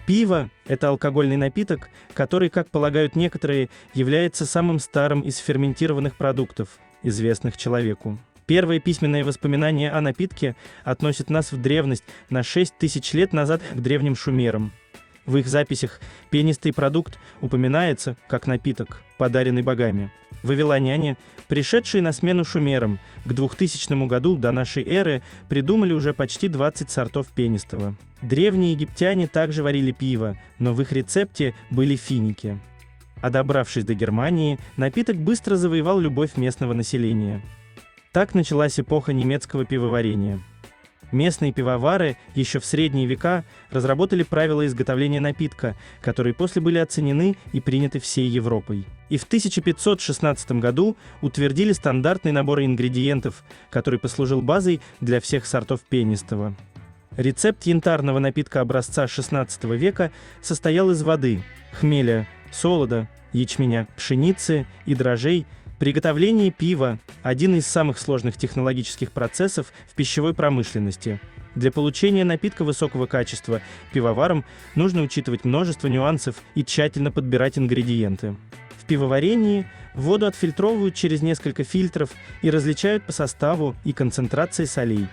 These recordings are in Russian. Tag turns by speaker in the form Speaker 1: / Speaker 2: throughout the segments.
Speaker 1: Пиво – это алкогольный напиток, который, как полагают некоторые, является самым старым из ферментированных продуктов, известных человеку. Первые письменные воспоминания о напитке относят нас в древность на 6000 лет назад к древним шумерам. В их записях пенистый продукт упоминается как напиток, подаренный богами. Вавилоняне, пришедшие на смену шумерам, к 2000 году до нашей эры придумали уже почти 20 сортов пенистого. Древние египтяне также варили пиво, но в их рецепте были финики. А добравшись до Германии, напиток быстро завоевал любовь местного населения. Так началась эпоха немецкого пивоварения. Местные пивовары еще в средние века разработали правила изготовления напитка, которые после были оценены и приняты всей Европой. И в 1516 году утвердили стандартный набор ингредиентов, который послужил базой для всех сортов пенистого. Рецепт янтарного напитка образца XVI века состоял из воды, хмеля, солода, ячменя, пшеницы и дрожжей. Приготовление пива – один из самых сложных технологических процессов в пищевой промышленности. Для получения напитка высокого качества пивоварам нужно учитывать множество нюансов и тщательно подбирать ингредиенты. В пивоварении воду отфильтровывают через несколько фильтров и различают по составу и концентрации солей.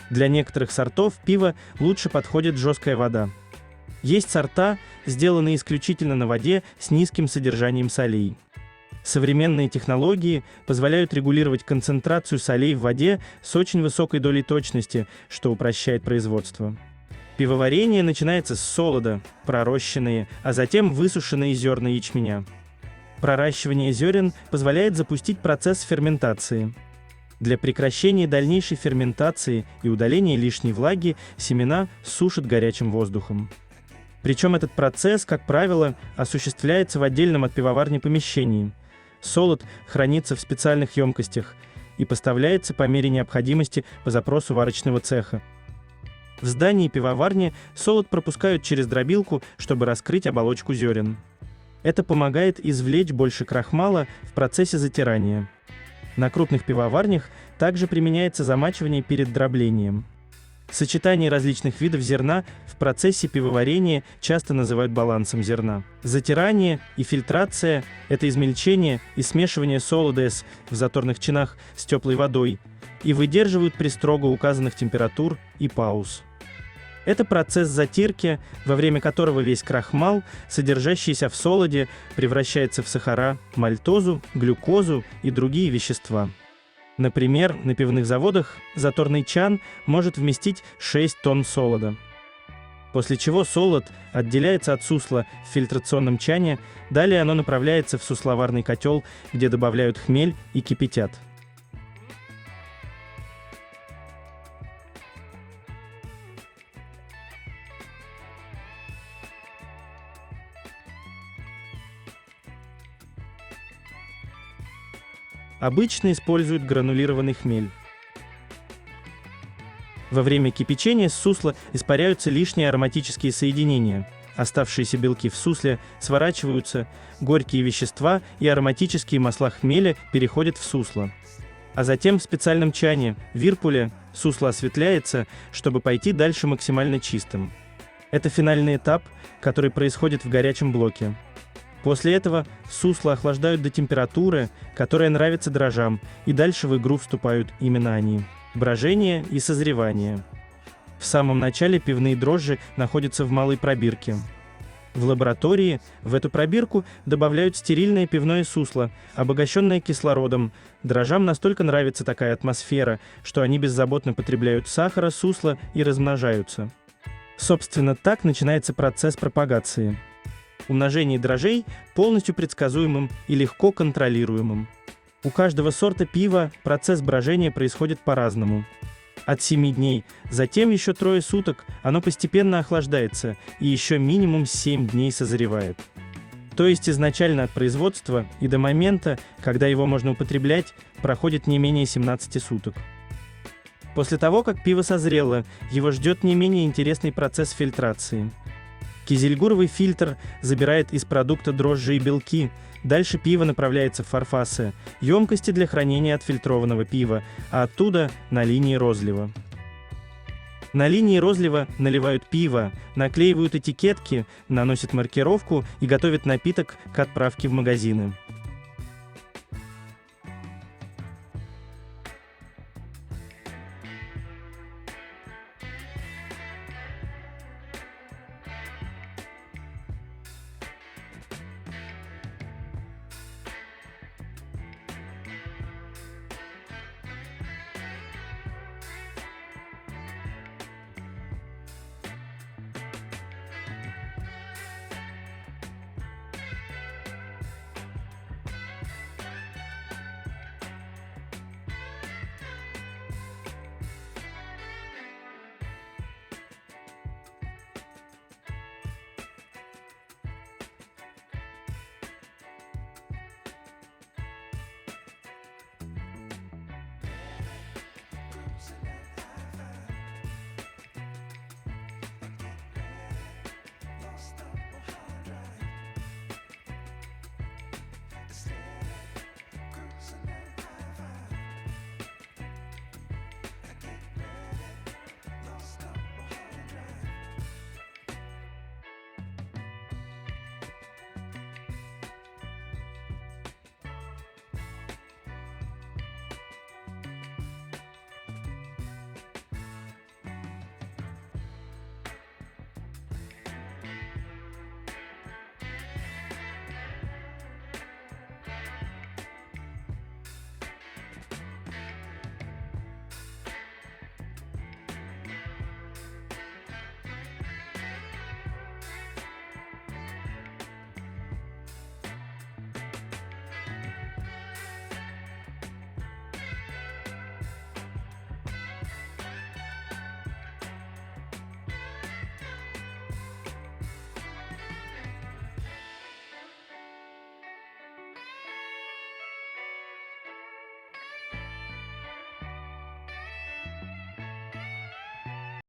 Speaker 1: Для некоторых сортов пива лучше подходит жесткая вода. Есть сорта, сделанные исключительно на воде с низким содержанием солей. Современные технологии позволяют регулировать концентрацию солей в воде с очень высокой долей точности, что упрощает производство. Пивоварение начинается с солода, пророщенные, а затем высушенные зерна ячменя. Проращивание зерен позволяет запустить процесс ферментации. Для прекращения дальнейшей ферментации и удаления лишней влаги семена сушат горячим воздухом. Причем этот процесс, как правило, осуществляется в отдельном от пивоварни помещении. Солод хранится в специальных емкостях и поставляется по мере необходимости по запросу варочного цеха. В здании пивоварни солод пропускают через дробилку, чтобы раскрыть оболочку зерен. Это помогает извлечь больше крахмала в процессе затирания. На крупных пивоварнях также применяется замачивание перед дроблением. Сочетание различных видов зерна в процессе пивоварения часто называют балансом зерна. Затирание и фильтрация – это измельчение и смешивание солода в заторных чинах с теплой водой и выдерживают при строго указанных температур и пауз. Это процесс затирки, во время которого весь крахмал, содержащийся в солоде, превращается в сахара, мальтозу, глюкозу и другие вещества. Например, на пивных заводах заторный чан может вместить 6 тонн солода. После чего солод отделяется от сусла в фильтрационном чане, далее оно направляется в сусловарный котел, где добавляют хмель и кипятят. Обычно используют гранулированный хмель. Во время кипячения с сусла испаряются лишние ароматические соединения. Оставшиеся белки в сусле сворачиваются, горькие вещества и ароматические масла хмеля переходят в сусло. А затем в специальном чане, вирпуле, сусло осветляется, чтобы пойти дальше максимально чистым. Это финальный этап, который происходит в горячем блоке. После этого сусло охлаждают до температуры, которая нравится дрожжам, и дальше в игру вступают именно они – брожение и созревание. В самом начале пивные дрожжи находятся в малой пробирке. В лаборатории в эту пробирку добавляют стерильное пивное сусло, обогащенное кислородом. Дрожжам настолько нравится такая атмосфера, что они беззаботно потребляют сахара, сусла и размножаются. Собственно, так начинается процесс пропагации. Умножение дрожжей полностью предсказуемым и легко контролируемым. У каждого сорта пива процесс брожения происходит по-разному. От 7 дней, затем еще 3 суток оно постепенно охлаждается и еще минимум 7 дней созревает. То есть изначально от производства и до момента, когда его можно употреблять, проходит не менее 17 суток. После того, как пиво созрело, его ждет не менее интересный процесс фильтрации. Кизельгуровый фильтр забирает из продукта дрожжи и белки. Дальше пиво направляется в форфасы, емкости для хранения отфильтрованного пива, а оттуда на линии розлива. На линии розлива наливают пиво, наклеивают этикетки, наносят маркировку и готовят напиток к отправке в магазины.